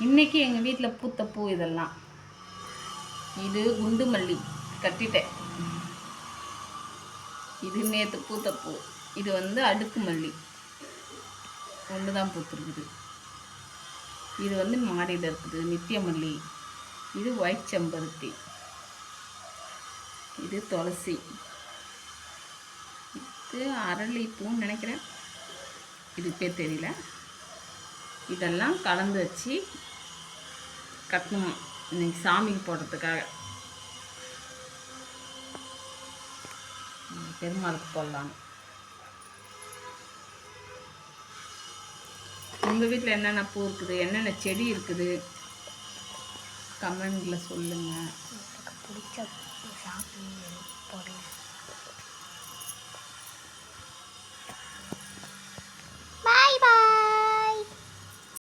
இன்றைக்கி எங்கள் வீட்டில் பூத்த பூ இதெல்லாம். இது குண்டு மல்லி கட்டிட்டேன். இது நேற்று பூத்த பூ. இது வந்து அடுக்கு மல்லி ஒன்று தான் பூத்துருக்குது. இது வந்து மாடியில் இருக்குது நித்திய மல்லி. இது ஒயிட் செம்பருத்தி. இது துளசி. இது அரளி பூன்னு நினைக்கிறேன், இது பேர் தெரியல. இதெல்லாம் கலந்து வச்சு கட்டணுமா இன்னைக்கு சாமிக்கு போடுறதுக்காக. பெருமாளுக்கு போடலாம். உங்கள் வீட்டில் என்னென்ன பூ இருக்குது, என்னென்ன செடி இருக்குது கமெண்டில் சொல்லுங்கள். பிடிச்ச சாமி போடுங்க.